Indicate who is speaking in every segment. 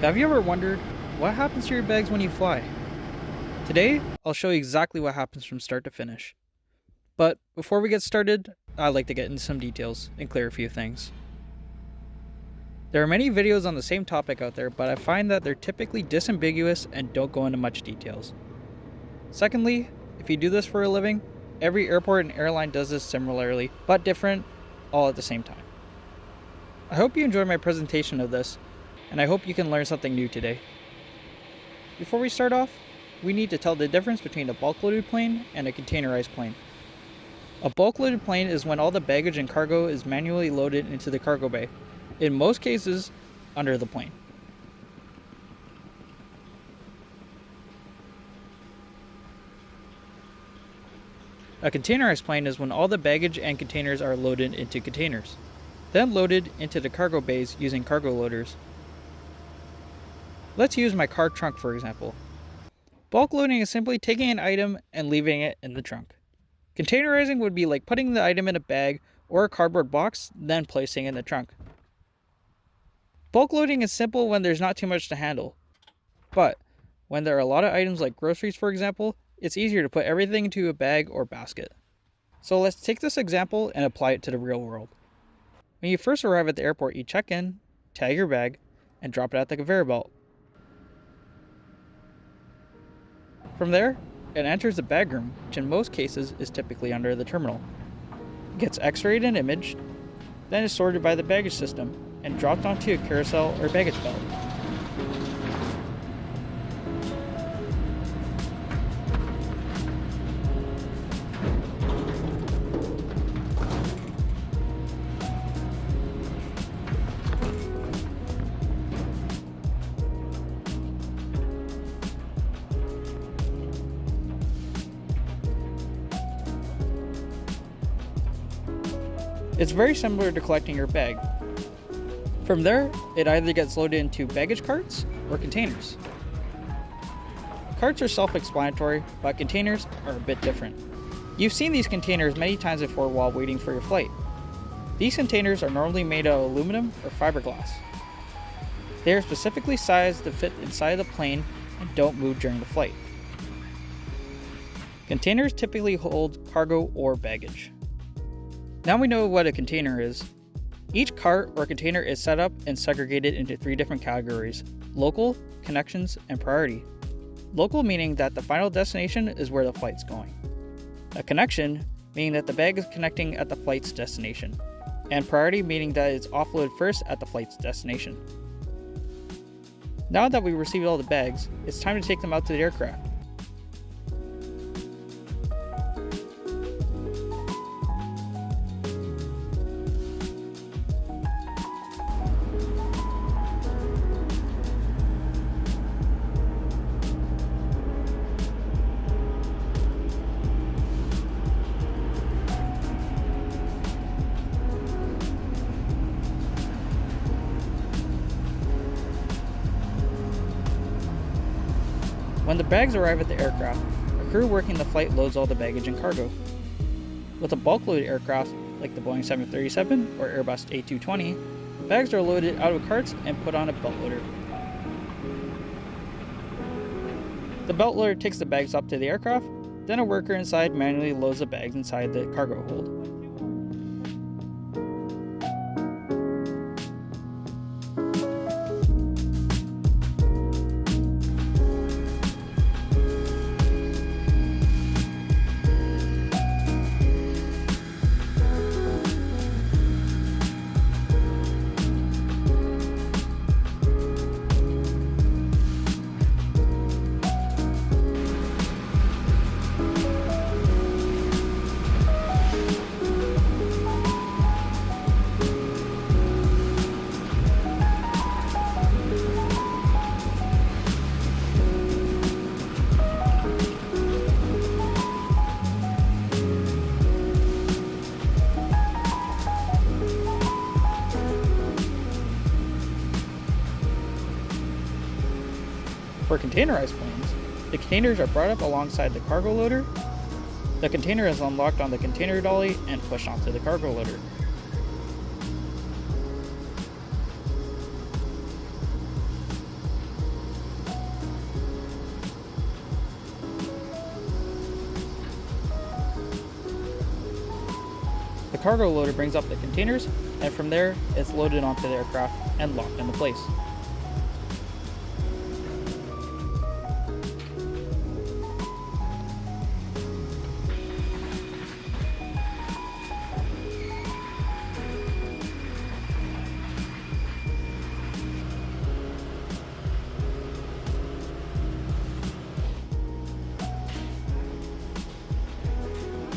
Speaker 1: Have you ever wondered what happens to your bags when you fly? Today, I'll show you exactly what happens from start to finish. But before we get started, I'd like to get into some details and clear a few things. There are many videos on the same topic out there, but I find that they're typically disambiguous and don't go into much details. Secondly, if you do this for a living, every airport and airline does this similarly, but different, all at the same time. I hope you enjoyed my presentation of this, and I hope you can learn something new today. Before we start off, we need to tell the difference between a bulk-loaded plane and a containerized plane. A bulk-loaded plane is when all the baggage and cargo is manually loaded into the cargo bay, in most cases, under the plane. A containerized plane is when all the baggage and containers are loaded into containers, then loaded into the cargo bays using cargo loaders. Let's use my car trunk for example. Bulk loading is simply taking an item and leaving it in the trunk. Containerizing would be like putting the item in a bag or a cardboard box, then placing it in the trunk. Bulk loading is simple when there's not too much to handle. But when there are a lot of items like groceries for example, it's easier to put everything into a bag or basket. So let's take this example and apply it to the real world. When you first arrive at the airport, you check in, tag your bag, and drop it at the conveyor belt. From there, it enters the bag room, which in most cases is typically under the terminal. It gets x-rayed and imaged, then is sorted by the baggage system and dropped onto a carousel or baggage belt. It's very similar to collecting your bag. From there, it either gets loaded into baggage carts or containers. Carts are self-explanatory, but containers are a bit different. You've seen these containers many times before while waiting for your flight. These containers are normally made of aluminum or fiberglass. They are specifically sized to fit inside the plane and don't move during the flight. Containers typically hold cargo or baggage. Now we know what a container is. Each cart or container is set up and segregated into 3 different categories: local, connections, and priority. Local meaning that the final destination is where the flight's going. A connection meaning that the bag is connecting at the flight's destination. And priority meaning that it's offloaded first at the flight's destination. Now that we've received all the bags, it's time to take them out to the aircraft. When the bags arrive at the aircraft, a crew working the flight loads all the baggage and cargo. With a bulk-loaded aircraft, like the Boeing 737 or Airbus A220, bags are loaded out of carts and put on a belt loader. The belt loader takes the bags up to the aircraft, then a worker inside manually loads the bags inside the cargo hold. For containerized planes, the containers are brought up alongside the cargo loader. The container is unlocked on the container dolly and pushed onto the cargo loader. cargo loader brings up the containers, and from there, it's loaded onto the aircraft and locked into place.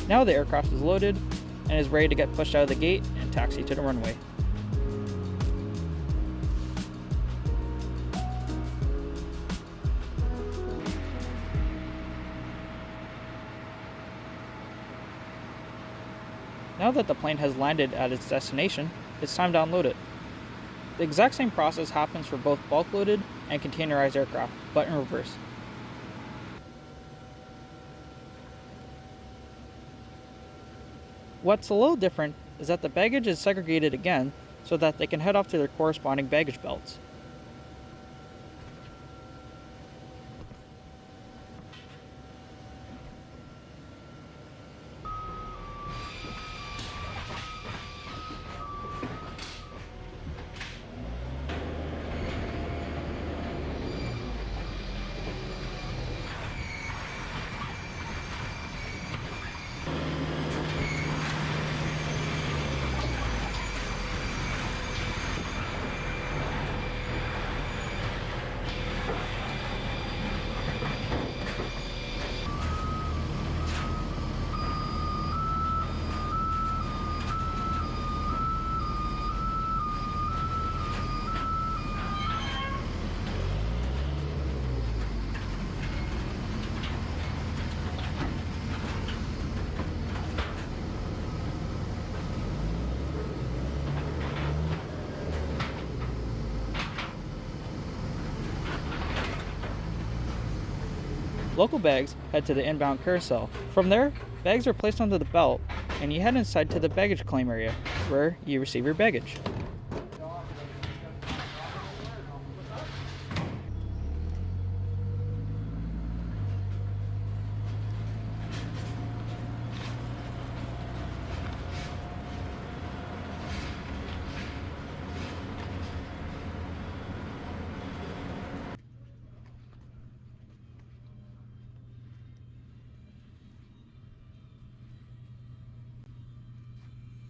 Speaker 1: Now the aircraft is loaded and is ready to get pushed out of the gate and taxi to the runway. Now that the plane has landed at its destination, it's time to unload it. The exact same process happens for both bulk loaded and containerized aircraft, but in reverse. What's a little different is that the baggage is segregated again so that they can head off to their corresponding baggage belts. Local bags head to the inbound carousel. From there, bags are placed onto the belt, and you head inside to the baggage claim area, where you receive your baggage.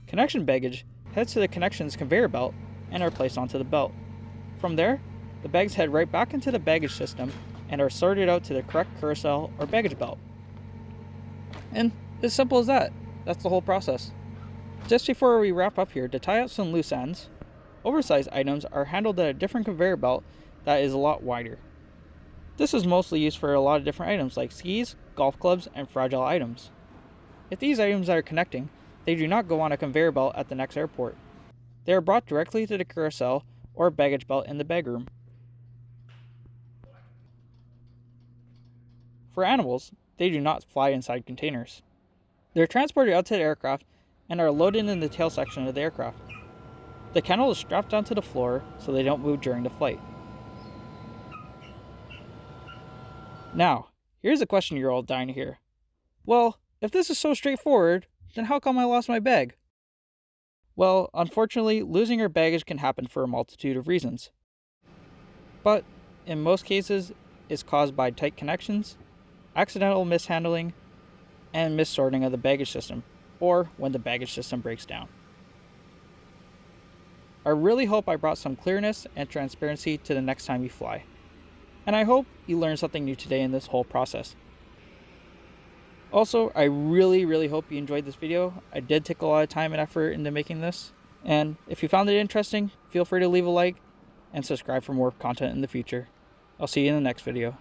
Speaker 1: Connection baggage heads to the connections conveyor belt and are placed onto the belt. From there, the bags head right back into the baggage system and are sorted out to the correct carousel or baggage belt. And as simple as that. That's the whole process. Just before we wrap up here, to tie up some loose ends, oversized items are handled at a different conveyor belt that is a lot wider. This is mostly used for a lot of different items like skis, golf clubs, and fragile items. If these items are connecting, they do not go on a conveyor belt at the next airport. They are brought directly to the carousel or baggage belt in the bag room. For animals, they do not fly inside containers. They are transported out to the aircraft and are loaded in the tail section of the aircraft. The kennel is strapped onto the floor so they don't move during the flight. Now, here's a question you're all dying to hear. Well, if this is so straightforward, then how come I lost my bag? Well, unfortunately, losing your baggage can happen for a multitude of reasons. But in most cases, it's caused by tight connections, accidental mishandling, and missorting of the baggage system, or when the baggage system breaks down. I really hope I brought some clearness and transparency to the next time you fly. And I hope you learned something new today in this whole process. Also, I really hope you enjoyed this video. I did take a lot of time and effort into making this. And if you found it interesting, feel free to leave a like and subscribe for more content in the future. I'll see you in the next video.